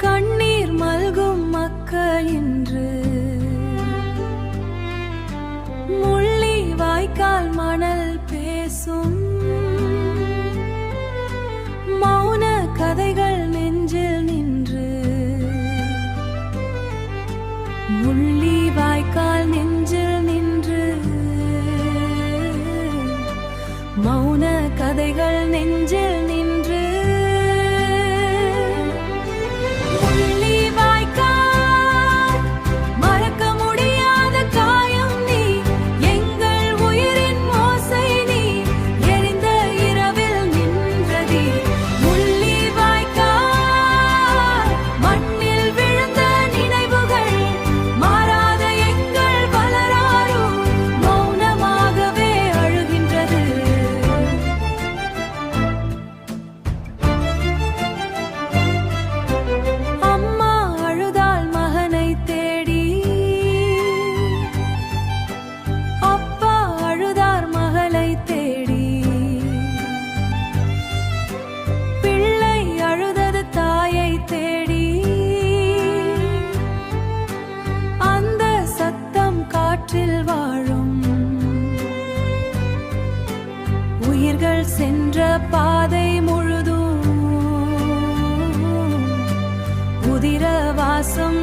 கண்ணீர் மல்கும் மக்கள் இன்று முள்ளி வாய்க்கால் மணல் பேசும் மௌன கதைகள் நெஞ்சில் நின்று முள்ளி வாய்க்கால் நெஞ்சில் நின்று மௌன கதைகள் நெஞ்சில் நின்று முள்ளி வாய்க்கால் மறக்க முடியாத காயம் நீ எங்கள் உயிரின் ஓசை நீ எரிந்த இரவில் நின்றதி முள்ளி வாய்க்கால் மண்ணில் விழுந்த நினைவுகள் மாறாத எங்கள் வளராறு மௌனமாகவே அழுகின்றது. அம்மா அழுதாள் மகனை தேடி, அப்பா அழுதார் மகளை தேடி, பிள்ளை அழுதது தாயை தேடி. அந்த சத்தம் காற்றில் வாழும் உயிர்கள் சென்ற பாதை முழுதும் உதிர வாசம்